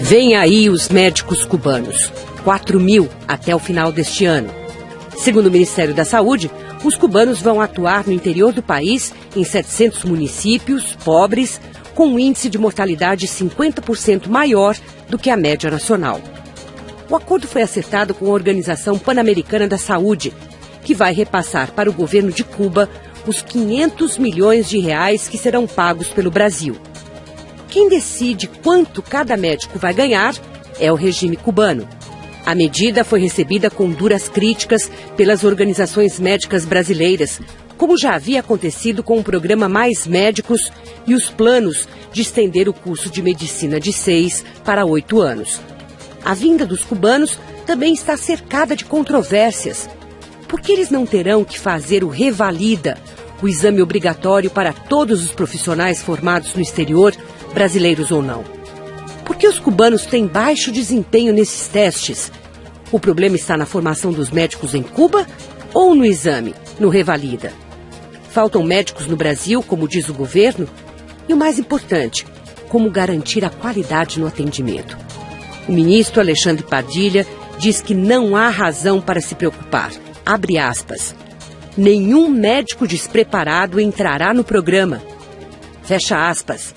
Vem aí os médicos cubanos, 4.000 até o final deste ano. Segundo o Ministério da Saúde, os cubanos vão atuar no interior do país, em 700 municípios pobres, com um índice de mortalidade 50% maior do que a média nacional. O acordo foi acertado com a Organização Pan-Americana da Saúde, que vai repassar para o governo de Cuba os 500 milhões de reais que serão pagos pelo Brasil. Quem decide quanto cada médico vai ganhar é o regime cubano. A medida foi recebida com duras críticas pelas organizações médicas brasileiras, como já havia acontecido com o programa Mais Médicos e os planos de estender o curso de medicina de 6 para 8 anos. A vinda dos cubanos também está cercada de controvérsias. Por que eles não terão que fazer o Revalida, o exame obrigatório para todos os profissionais formados no exterior, brasileiros ou não? Por que os cubanos têm baixo desempenho nesses testes? O problema está na formação dos médicos em Cuba ou no exame, no Revalida? Faltam médicos no Brasil, como diz o governo? E o mais importante, como garantir a qualidade no atendimento? O ministro Alexandre Padilha diz que não há razão para se preocupar. Abre aspas. Nenhum médico despreparado entrará no programa. Fecha aspas.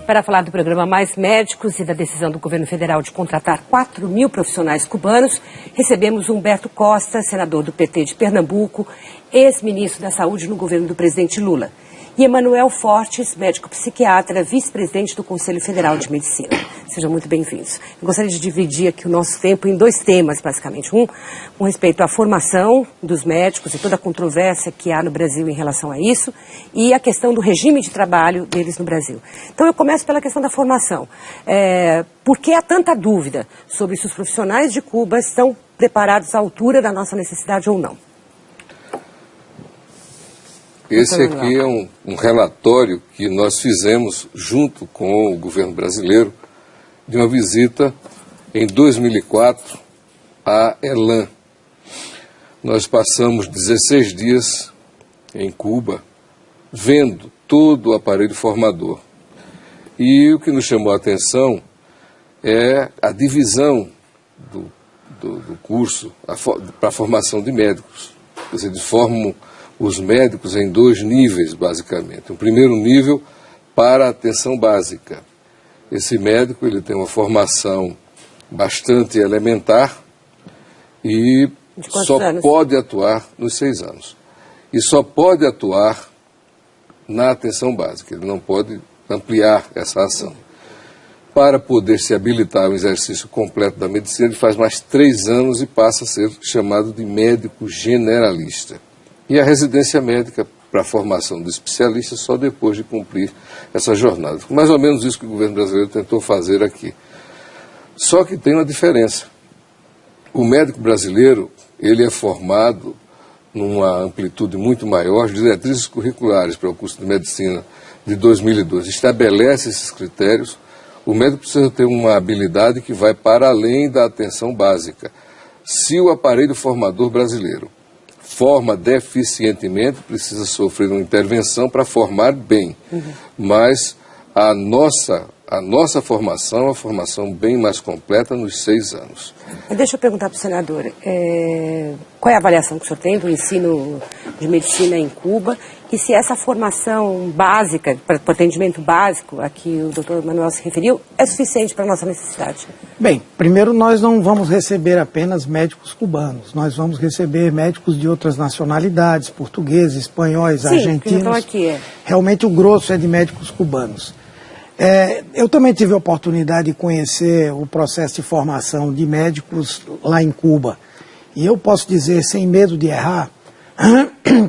Para falar do programa Mais Médicos e da decisão do governo federal de contratar 4.000 profissionais cubanos, recebemos Humberto Costa, senador do PT de Pernambuco, ex-ministro da Saúde no governo do presidente Lula, e Emanuel Fortes, médico psiquiatra, vice-presidente do Conselho Federal de Medicina. Sejam muito bem-vindos. Eu gostaria de dividir aqui o nosso tempo em 2 temas, basicamente. Um, com respeito à formação dos médicos e toda a controvérsia que há no Brasil em relação a isso, e a questão do regime de trabalho deles no Brasil. Então, eu começo pela questão da formação. Por que há tanta dúvida sobre se os profissionais de Cuba estão preparados à altura da nossa necessidade ou não? Esse aqui é um relatório que nós fizemos junto com o governo brasileiro de uma visita em 2004 à Elan. Nós passamos 16 dias em Cuba vendo todo o aparelho formador. E o que nos chamou a atenção é a divisão do curso para a formação de médicos. Quer dizer, eles formam os médicos em 2 níveis, basicamente. Um primeiro nível para a atenção básica. Esse médico ele tem uma formação bastante elementar e só pode atuar nos 6 anos. E só pode atuar na atenção básica, ele não pode ampliar essa ação. Para poder se habilitar ao exercício completo da medicina, ele faz mais 3 anos e passa a ser chamado de médico generalista. E a residência médica para a formação do especialista só depois de cumprir essa jornada. Mais ou menos isso que o governo brasileiro tentou fazer aqui. Só que tem uma diferença. O médico brasileiro, ele é formado numa amplitude muito maior, as diretrizes curriculares para o curso de medicina de 2002 estabelece esses critérios. O médico precisa ter uma habilidade que vai para além da atenção básica. Se o aparelho formador brasileiro forma deficientemente, precisa sofrer uma intervenção para formar bem. Mas a nossa formação é uma formação bem mais completa nos 6 anos. Deixa eu perguntar para o senador, qual é a avaliação que o senhor tem do ensino de medicina em Cuba e se essa formação básica, para o atendimento básico, a que o doutor Manuel se referiu, é suficiente para a nossa necessidade? Bem, primeiro nós não vamos receber apenas médicos cubanos, nós vamos receber médicos de outras nacionalidades, portugueses, espanhóis, argentinos. Então aqui realmente o grosso é de médicos cubanos. Eu também tive a oportunidade de conhecer o processo de formação de médicos lá em Cuba. E eu posso dizer, sem medo de errar,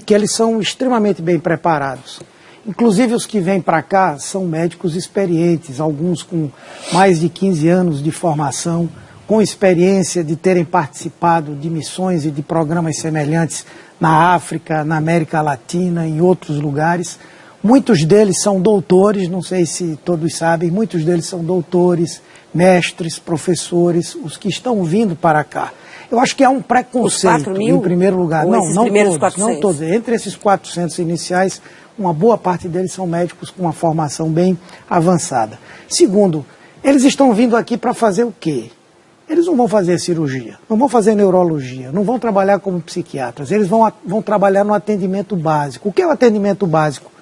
que eles são extremamente bem preparados. Inclusive os que vêm para cá são médicos experientes, alguns com mais de 15 anos de formação, com experiência de terem participado de missões e de programas semelhantes na África, na América Latina e em outros lugares. Muitos deles são doutores, não sei se todos sabem, muitos deles são doutores, mestres, professores, os que estão vindo para cá. Eu acho que há um preconceito, os 4 mil, em primeiro lugar. Não todos, 400? Não todos. Entre esses 400 iniciais, uma boa parte deles são médicos com uma formação bem avançada. Segundo, eles estão vindo aqui para fazer o quê? Eles não vão fazer cirurgia, não vão fazer neurologia, não vão trabalhar como psiquiatras, eles vão trabalhar no atendimento básico. O que é o atendimento básico?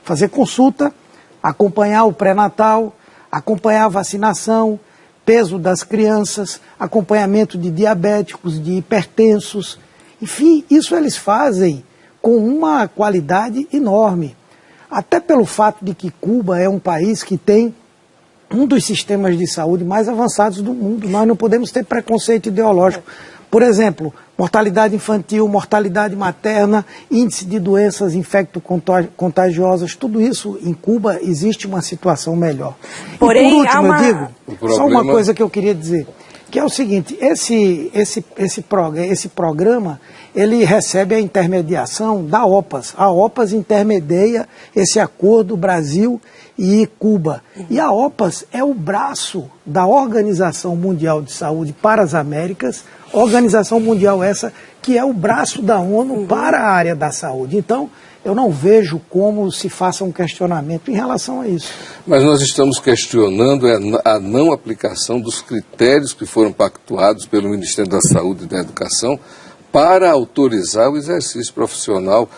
Fazer consulta, acompanhar o pré-natal, acompanhar a vacinação, peso das crianças, acompanhamento de diabéticos, de hipertensos. Enfim, isso eles fazem com uma qualidade enorme. Até pelo fato de que Cuba é um país que tem um dos sistemas de saúde mais avançados do mundo. Nós não podemos ter preconceito ideológico. Por exemplo, mortalidade infantil, mortalidade materna, índice de doenças infecto-contagiosas, tudo isso em Cuba existe uma situação melhor. Porém, e por último, eu digo, só uma coisa que eu queria dizer, que é o seguinte, esse programa, ele recebe a intermediação da OPAS. A OPAS intermedia esse acordo Brasil e Cuba. E a OPAS é o braço da Organização Mundial de Saúde para as Américas, Organização Mundial essa que é o braço da ONU para a área da saúde. Então, eu não vejo como se faça um questionamento em relação a isso. Mas nós estamos questionando a não aplicação dos critérios que foram pactuados pelo Ministério da Saúde e da Educação para autorizar o exercício profissional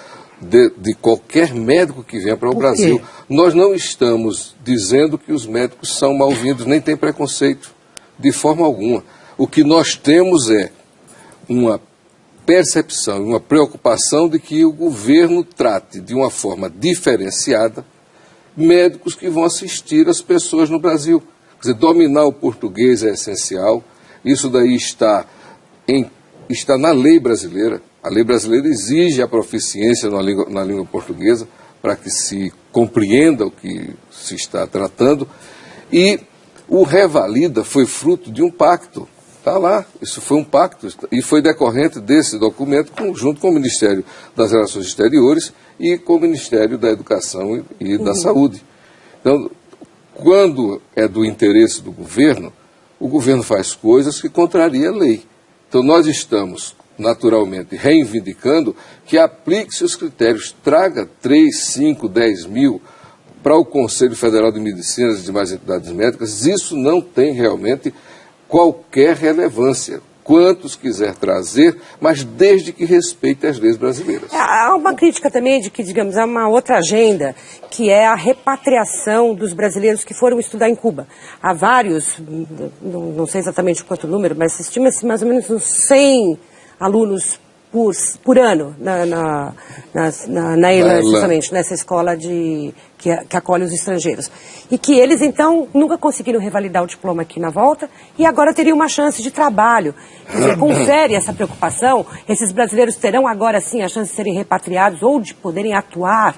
de qualquer médico que venha para o Brasil. Nós não estamos dizendo que os médicos são mal-vindos, nem tem preconceito, de forma alguma. O que nós temos é uma percepção, uma preocupação de que o governo trate de uma forma diferenciada médicos que vão assistir as pessoas no Brasil. Quer dizer, dominar o português é essencial, isso daí está na lei brasileira. A lei brasileira exige a proficiência na língua portuguesa para que se compreenda o que se está tratando. E o Revalida foi fruto de um pacto. Está lá, isso foi um pacto e foi decorrente desse documento junto com o Ministério das Relações Exteriores e com o Ministério da Educação e da Saúde. Então, quando é do interesse do governo, o governo faz coisas que contrariam a lei. Então, nós estamos, naturalmente, reivindicando que aplique-se os critérios, traga 3, 5, 10 mil para o Conselho Federal de Medicina e demais entidades médicas. Isso não tem realmente qualquer relevância, quantos quiser trazer, mas desde que respeite as leis brasileiras. Há uma crítica também de que, digamos, há uma outra agenda, que é a repatriação dos brasileiros que foram estudar em Cuba. Há vários, não sei exatamente quanto número, mas estima-se mais ou menos uns 100 alunos por ano na ELAN, justamente, nessa escola que acolhe os estrangeiros. E que eles, então, nunca conseguiram revalidar o diploma aqui na volta e agora teriam uma chance de trabalho. Quer dizer, confere essa preocupação? Esses brasileiros terão agora, sim, a chance de serem repatriados ou de poderem atuar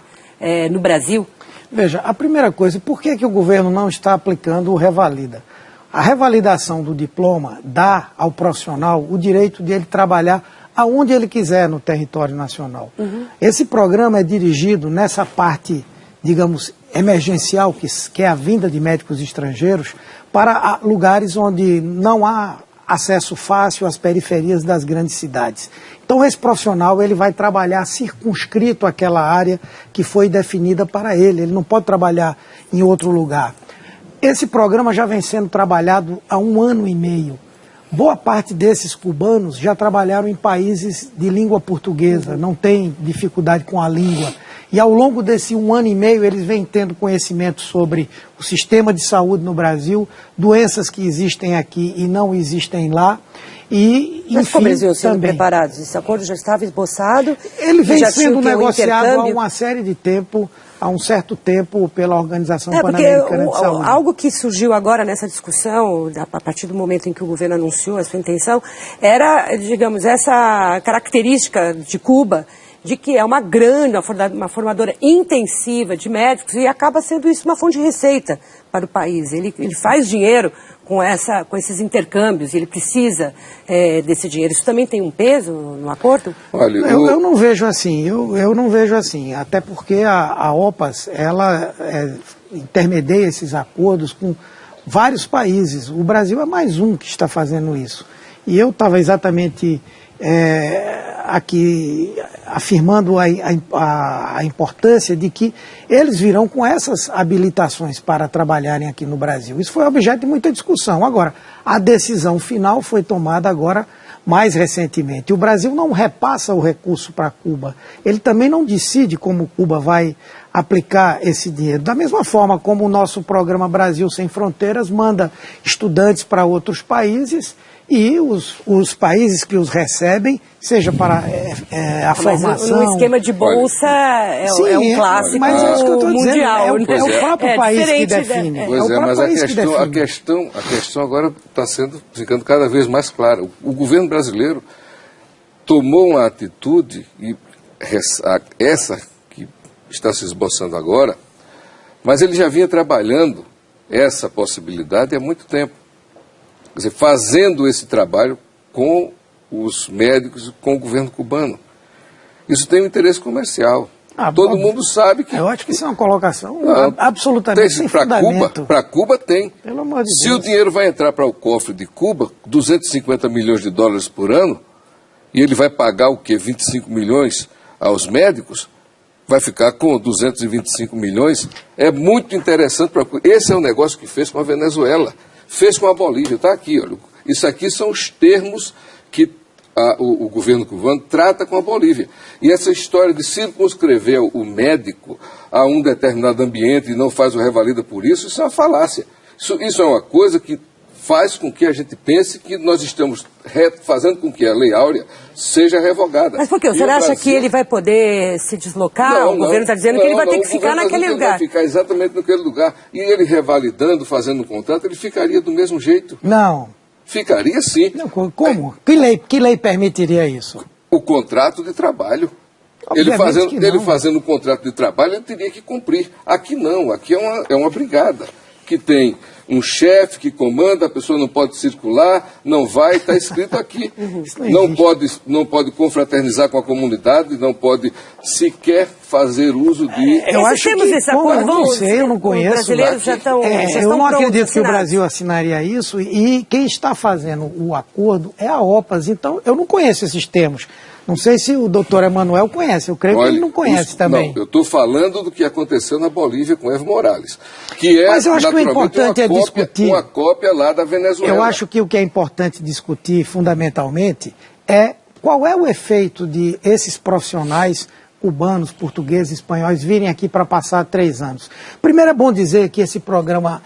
no Brasil? Veja, a primeira coisa, por que o governo não está aplicando o Revalida? A revalidação do diploma dá ao profissional o direito de ele trabalhar aonde ele quiser no território nacional. Esse programa é dirigido nessa parte, digamos, emergencial, que é a vinda de médicos estrangeiros, para lugares onde não há acesso fácil às periferias das grandes cidades. Então esse profissional ele vai trabalhar circunscrito àquela área que foi definida para ele não pode trabalhar em outro lugar. Esse programa já vem sendo trabalhado há 1 ano e meio. Boa parte desses cubanos já trabalharam em países de língua portuguesa, não tem dificuldade com a língua. E ao longo desse 1 ano e meio eles vêm tendo conhecimento sobre o sistema de saúde no Brasil, doenças que existem aqui e não existem lá. E, mas como eles iam sendo também preparados? Esse acordo já estava esboçado? Ele vem sendo negociado há uma série de tempo, há um certo tempo pela Organização Pan-Americana de Saúde. Algo que surgiu agora nessa discussão, a partir do momento em que o governo anunciou a sua intenção, era, digamos, essa característica de Cuba, de que é uma grande, uma formadora intensiva de médicos e acaba sendo isso uma fonte de receita para o país. Ele faz dinheiro com esses intercâmbios e ele precisa desse dinheiro. Isso também tem um peso no acordo? Olha, eu não vejo assim, eu não vejo assim, até porque a OPAS, ela intermedia esses acordos com vários países. O Brasil é mais um que está fazendo isso. E eu estava exatamente aqui afirmando a importância de que eles virão com essas habilitações para trabalharem aqui no Brasil. Isso foi objeto de muita discussão. Agora, a decisão final foi tomada agora mais recentemente. O Brasil não repassa o recurso para Cuba. Ele também não decide como Cuba vai aplicar esse dinheiro. Da mesma forma como o nosso programa Brasil Sem Fronteiras manda estudantes para outros países e os países que os recebem, seja para a formação... Mas o esquema de bolsa é um clássico mundial. Dizendo, é o próprio país que define. Pois mas a questão agora está ficando cada vez mais clara. O governo brasileiro tomou uma atitude, e essa que está se esboçando agora, mas ele já vinha trabalhando essa possibilidade há muito tempo. Quer dizer, fazendo esse trabalho com os médicos, com o governo cubano. Isso tem um interesse comercial. Todo mundo sabe que... Eu acho que isso é uma colocação absolutamente sem fundamento. Para Cuba tem. Pelo amor de Deus. Se o dinheiro vai entrar para o cofre de Cuba, 250 milhões de dólares por ano, e ele vai pagar o quê? 25 milhões aos médicos, vai ficar com 225 milhões. É muito interessante para Cuba. Esse é o negócio que fez com a Venezuela. Fez com a Bolívia, está aqui, olha. Isso aqui são os termos que o governo cubano trata com a Bolívia. E essa história de circunscrever o médico a um determinado ambiente e não faz o revalida por isso, isso é uma falácia. Isso é uma coisa que faz com que a gente pense que nós estamos fazendo com que a Lei Áurea seja revogada. Mas por quê? Você acha que ele vai poder se deslocar? O governo está dizendo que ele vai ter que ficar naquele lugar. Vai ficar exatamente naquele lugar. E ele revalidando, fazendo um contrato, ele ficaria do mesmo jeito. Não. Ficaria sim. Não, como? Que lei permitiria isso? O contrato de trabalho. Ele fazendo um contrato de trabalho, ele teria que cumprir. Aqui não, aqui é uma brigada que tem um chefe que comanda, a pessoa não pode circular, não vai, está escrito aqui. Não pode confraternizar com a comunidade, não pode sequer fazer uso de... Eu acho que esse acordo, eu não sei, eu não conheço. Os brasileiros já estão eu não acredito que o Brasil assinaria isso, e quem está fazendo o acordo é a OPAS, então eu não conheço esses termos. Não sei se o doutor Emanuel conhece, eu creio que ele não conhece também. Não, eu estou falando do que aconteceu na Bolívia com Evo Morales, que é, mas eu acho que o importante é discutir uma cópia lá da Venezuela. Eu acho que o que é importante discutir, fundamentalmente, é qual é o efeito de esses profissionais cubanos, portugueses, espanhóis virem aqui para passar 3 anos. Primeiro é bom dizer que esse programa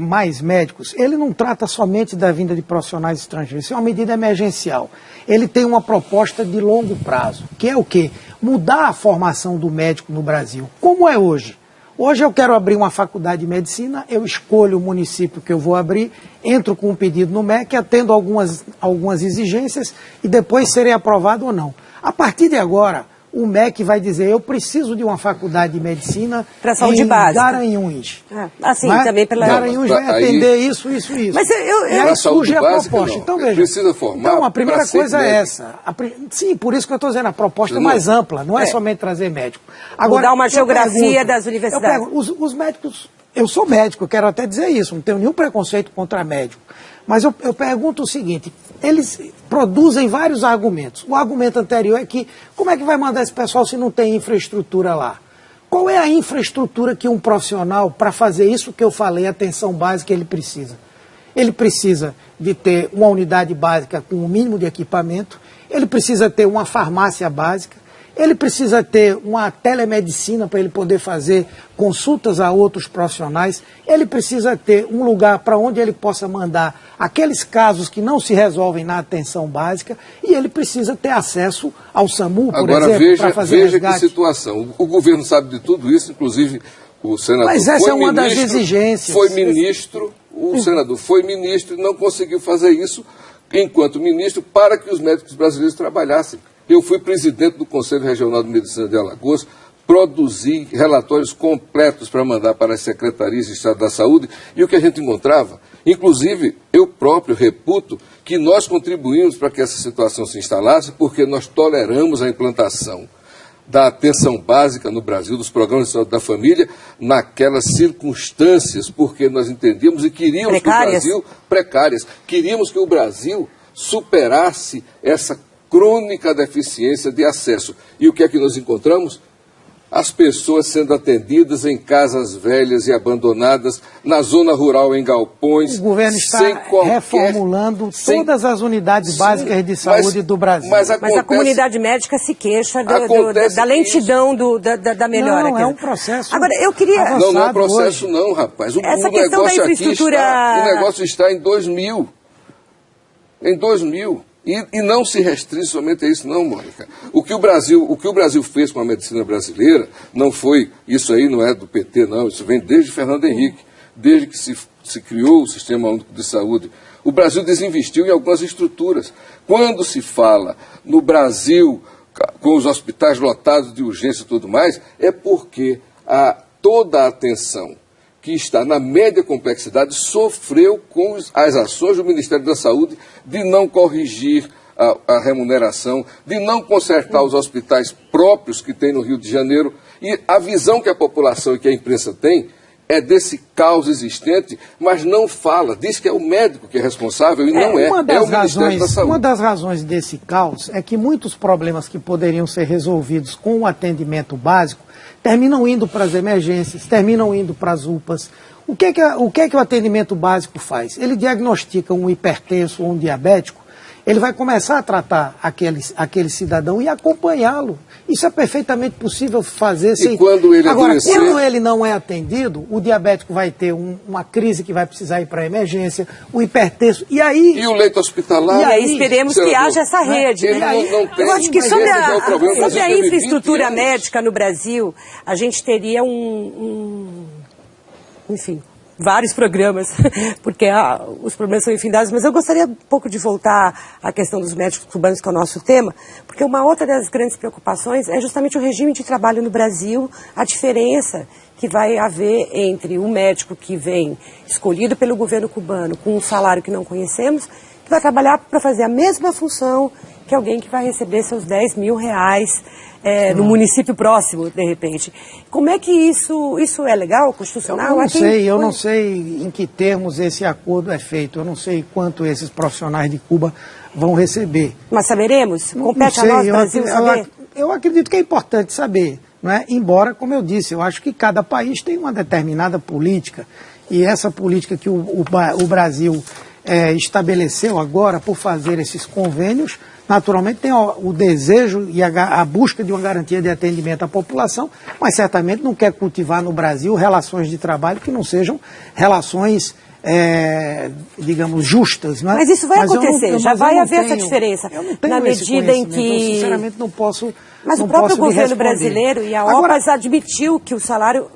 Mais Médicos, ele não trata somente da vinda de profissionais estrangeiros, isso é uma medida emergencial. Ele tem uma proposta de longo prazo, que é o quê? Mudar a formação do médico no Brasil. Como é hoje? Hoje eu quero abrir uma faculdade de medicina, eu escolho o município que eu vou abrir, entro com um pedido no MEC, atendo algumas exigências e depois serei aprovado ou não. A partir de agora, o MEC vai dizer, eu preciso de uma faculdade de medicina em Garanhuns. Assim, também pela... Garanhuns vai atender isso. Mas e aí surge a proposta. Então, veja, precisa formar. Então, a primeira coisa é essa. Sim, por isso que eu estou dizendo, a proposta é mais ampla, não é somente trazer médico. Agora, mudar uma geografia das universidades. Os médicos, eu sou médico, eu quero até dizer isso, não tenho nenhum preconceito contra médico. Mas eu pergunto o seguinte, eles produzem vários argumentos. O argumento anterior é que, como é que vai mandar esse pessoal se não tem infraestrutura lá? Qual é a infraestrutura que um profissional, para fazer isso que eu falei, atenção básica, ele precisa? Ele precisa de ter uma unidade básica com o mínimo de equipamento, ele precisa ter uma farmácia básica, ele precisa ter uma telemedicina para ele poder fazer consultas a outros profissionais, ele precisa ter um lugar para onde ele possa mandar aqueles casos que não se resolvem na atenção básica e ele precisa ter acesso ao SAMU, por exemplo, para fazer resgate. Veja que situação. O governo sabe de tudo isso, inclusive o senador Mas essa é uma das exigências. Foi ministro, o senador foi ministro e não conseguiu fazer isso enquanto ministro para que os médicos brasileiros trabalhassem. Eu fui presidente do Conselho Regional de Medicina de Alagoas, produzi relatórios completos para mandar para as secretarias de Estado da Saúde, e o que a gente encontrava, inclusive eu próprio reputo que nós contribuímos para que essa situação se instalasse, porque nós toleramos a implantação da atenção básica no Brasil, dos programas de saúde da família, naquelas circunstâncias, porque nós entendíamos e queríamos que o Brasil, precárias, queríamos que o Brasil superasse essa crônica deficiência de acesso. E o que é que nós encontramos? As pessoas sendo atendidas em casas velhas e abandonadas, na zona rural, em galpões. O governo está reformulando todas as unidades básicas de saúde do Brasil. Mas a comunidade médica se queixa da lentidão da melhora. Não, é um processo. Agora, eu queria... Não é processo não, rapaz. Essa questão da infraestrutura... O negócio está em 2000. Em 2000. E não se restringe somente a isso, não, Mônica. O que o Brasil fez com a medicina brasileira não foi, isso aí não é do PT, não, isso vem desde Fernando Henrique, desde que se criou o Sistema Único de Saúde. O Brasil desinvestiu em algumas estruturas. Quando se fala no Brasil com os hospitais lotados de urgência e tudo mais, é porque toda a atenção que está na média complexidade, sofreu com as ações do Ministério da Saúde de não corrigir a remuneração, de não consertar os hospitais próprios que tem no Rio de Janeiro. E a visão que a população e que a imprensa tem é desse caos existente, mas não fala, diz que é o médico que é responsável e não é, é o Ministério da Saúde. Uma das razões desse caos é que muitos problemas que poderiam ser resolvidos com o atendimento básico terminam indo para as emergências, terminam indo para as UPAs. O que é que o atendimento básico faz? Ele diagnostica um hipertenso ou um diabético, ele vai começar a tratar aquele cidadão e acompanhá-lo. Isso é perfeitamente possível fazer sem... Quando ele Agora, quando ele não é atendido, o diabético vai ter uma crise que vai precisar ir para a emergência, o hipertenso, e aí... E o leito hospitalar? E aí esperemos que haja essa rede. Eu acho que sobre a infraestrutura médica no Brasil, a gente teria enfim, vários programas, porque os problemas são infindáveis, mas eu gostaria um pouco de voltar à questão dos médicos cubanos, que é o nosso tema, porque uma outra das grandes preocupações é justamente o regime de trabalho no Brasil, a diferença que vai haver entre um médico que vem escolhido pelo governo cubano com um salário que não conhecemos, que vai trabalhar para fazer a mesma função que alguém que vai receber seus 10 mil reais no município próximo, de repente. Como é que isso é legal, constitucional? Eu não sei em que termos esse acordo é feito, eu não sei quanto esses profissionais de Cuba vão receber. Mas saberemos? Compete a nós, Brasil, saber? Eu acredito que é importante saber, não é? Embora, como eu disse, eu acho que cada país tem uma determinada política, e essa política que o Brasil estabeleceu agora por fazer esses convênios, naturalmente tem o desejo e a busca de uma garantia de atendimento à população, mas certamente não quer cultivar no Brasil relações de trabalho que não sejam relações, digamos, justas. Não é? Mas isso vai acontecer, já vai haver essa diferença, na medida em que... Eu sinceramente não posso... Mas o próprio governo brasileiro e a OPAS admitiu que o salário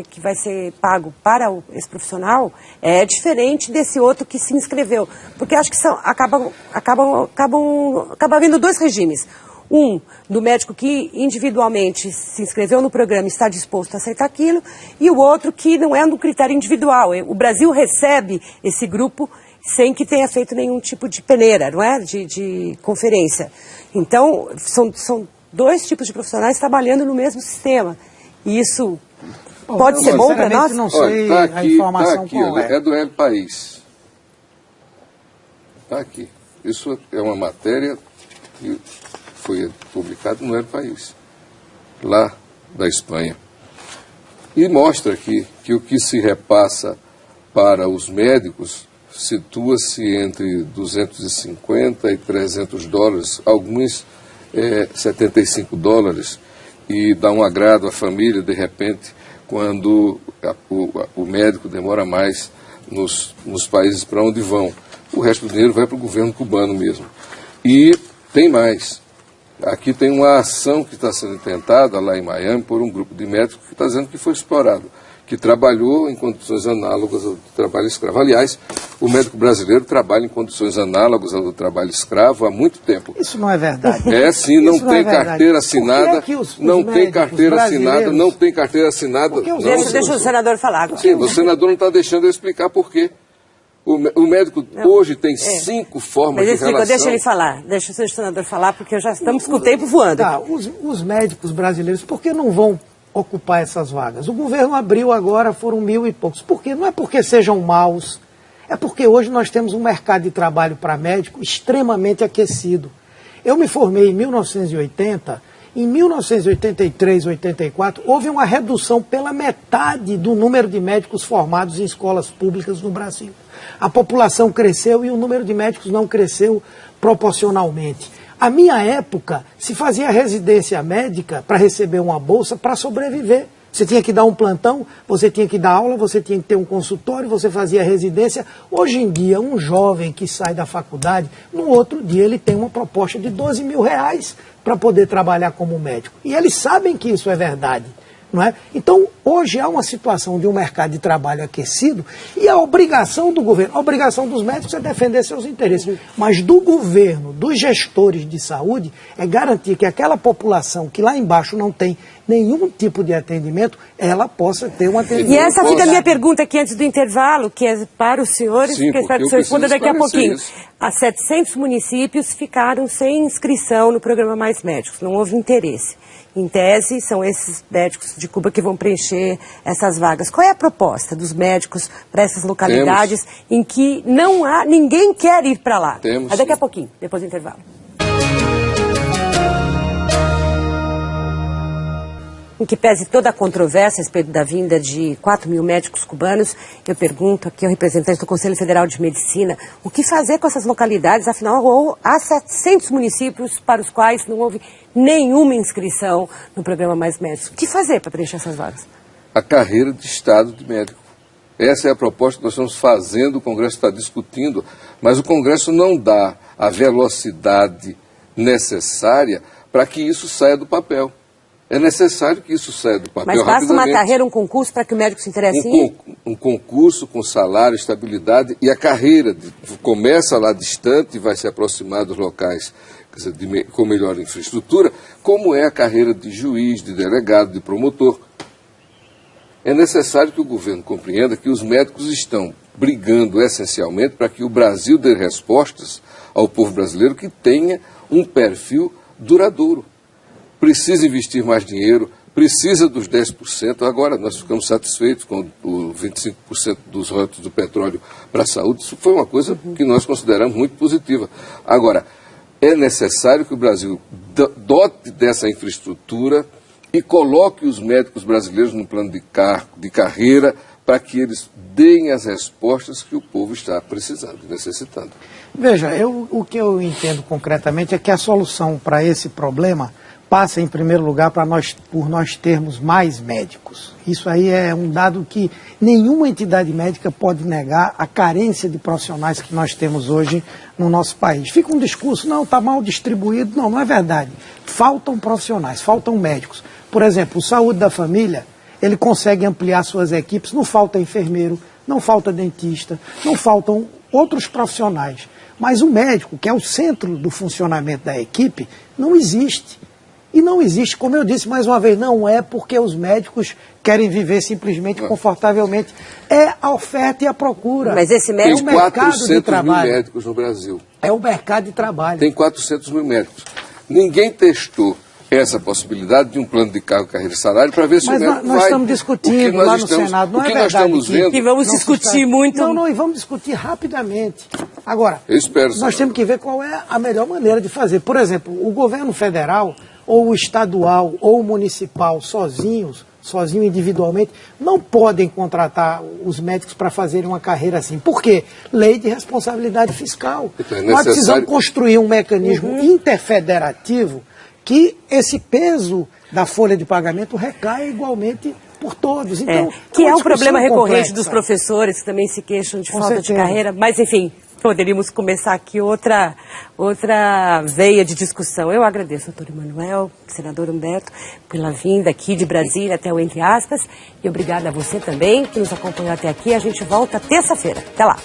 que vai ser pago para esse profissional é diferente desse outro que se inscreveu. Porque acho que acaba havendo dois regimes. Um, do médico que individualmente se inscreveu no programa e está disposto a aceitar aquilo, e o outro que não é no critério individual. O Brasil recebe esse grupo sem que tenha feito nenhum tipo de peneira, não é? De conferência. Então, são dois tipos de profissionais trabalhando no mesmo sistema. E isso pode ser bom para nós? Não sei a informação qual é do El País. Está aqui. Isso é uma matéria que foi publicada no El País, lá da Espanha. E mostra aqui que o que se repassa para os médicos situa-se entre 250 e 300 dólares, alguns 75 dólares, e dá um agrado à família, de repente, quando o médico demora mais nos países para onde vão. O resto do dinheiro vai para o governo cubano mesmo. E tem mais. Aqui tem uma ação que está sendo tentada lá em Miami por um grupo de médicos que está dizendo que foi explorado, que trabalhou em condições análogas ao do trabalho escravo. Aliás, o médico brasileiro trabalha em condições análogas ao do trabalho escravo há muito tempo. Isso não é verdade. É sim, não tem carteira assinada, não tem carteira assinada, não tem carteira assinada. Deixa o senador falar agora. Sim, o senador não está deixando eu explicar por quê. O médico hoje tem 5 formas de relação... Deixa ele falar, deixa o senador falar, porque já estamos com o tempo voando. Tá, os médicos brasileiros, por que não vão ocupar essas vagas? O governo abriu agora, foram 1000 e poucos. Por quê? Não é porque sejam maus, É porque hoje nós temos um mercado de trabalho para médico extremamente aquecido. Eu me formei em 1980, em 1983, 84, houve uma redução pela metade do número de médicos formados em escolas públicas no Brasil. A população cresceu e o número de médicos não cresceu proporcionalmente. À minha época, se fazia residência médica para receber uma bolsa para sobreviver. Você tinha que dar um plantão, você tinha que dar aula, você tinha que ter um consultório, você fazia residência. Hoje em dia, um jovem que sai da faculdade, no outro dia ele tem uma proposta de R$12 mil para poder trabalhar como médico. E eles sabem que isso é verdade. Não é? Então, hoje há uma situação de um mercado de trabalho aquecido e a obrigação do governo, a obrigação dos médicos é defender seus interesses, mas do governo, dos gestores de saúde, é garantir que aquela população que lá embaixo não tem nenhum tipo de atendimento, ela possa ter um atendimento. E essa fica a minha pergunta aqui antes do intervalo, que é para os senhores, que eu espero que o senhor responda daqui a pouquinho. As 700 municípios ficaram sem inscrição no programa Mais Médicos, não houve interesse. Em tese, são esses médicos de Cuba que vão preencher essas vagas. Qual é a proposta dos médicos para essas localidades em que não há, ninguém quer ir para lá? Mas daqui a pouquinho, depois do intervalo. Em que pese toda a controvérsia a respeito da vinda de 4 mil médicos cubanos, eu pergunto aqui ao representante do Conselho Federal de Medicina, o que fazer com essas localidades? Afinal, há 700 municípios para os quais não houve nenhuma inscrição no programa Mais Médicos. O que fazer para preencher essas vagas? A carreira de Estado de médico. Essa é a proposta que nós estamos fazendo, o Congresso está discutindo, mas o Congresso não dá a velocidade necessária para que isso saia do papel. É necessário que isso saia do papel rapidamente. Mas basta uma carreira, um concurso para que o médico se interesse em ir? Um concurso com salário, estabilidade e a carreira começa lá distante e vai se aproximar dos locais com melhor infraestrutura, como é a carreira de juiz, de delegado, de promotor. É necessário que o governo compreenda que os médicos estão brigando essencialmente para que o Brasil dê respostas ao povo brasileiro que tenha um perfil duradouro. Precisa investir mais dinheiro, precisa dos 10%. Agora nós ficamos satisfeitos com os 25% dos royalties do petróleo para a saúde. Isso foi uma coisa que nós consideramos muito positiva. Agora, é necessário que o Brasil dote dessa infraestrutura e coloque os médicos brasileiros no plano de carreira para que eles deem as respostas que o povo está precisando, necessitando. Veja, o que eu entendo concretamente é que a solução para esse problema passa, em primeiro lugar, por nós termos mais médicos. Isso aí é um dado que nenhuma entidade médica pode negar, a carência de profissionais que nós temos hoje no nosso país. Fica um discurso, não, está mal distribuído. Não, não é verdade. Faltam profissionais, faltam médicos. Por exemplo, o Saúde da Família, ele consegue ampliar suas equipes, não falta enfermeiro, não falta dentista, não faltam outros profissionais. Mas o médico, que é o centro do funcionamento da equipe, não existe. E não existe, como eu disse mais uma vez, não é porque os médicos querem viver simplesmente confortavelmente. É a oferta e a procura. Mas esse médico é o mercado de trabalho. Tem 400 mil médicos no Brasil. É o mercado de trabalho. Tem 400 mil médicos. Ninguém testou essa possibilidade de um plano de carreira e salário para ver se o médico vai. Mas nós estamos discutindo lá no Senado, não é verdade? Nós estamos vendo, que vamos discutir muito. Não, e vamos discutir rapidamente. Agora, eu espero, nós temos que ver qual é a melhor maneira de fazer. Por exemplo, o governo federal, ou o estadual, ou o municipal, sozinho individualmente, não podem contratar os médicos para fazerem uma carreira assim. Por quê? Lei de responsabilidade fiscal. Então nós precisamos construir um mecanismo interfederativo que esse peso da folha de pagamento recaia igualmente por todos. Então, que é um problema recorrente dos professores, que também se queixam de falta de carreira, mas enfim, poderíamos começar aqui outra veia de discussão. Eu agradeço ao doutor Emanuel, senador Humberto, pela vinda aqui de Brasília até o Entre Aspas, e obrigada a você também que nos acompanhou até aqui. A gente volta terça-feira. Até lá.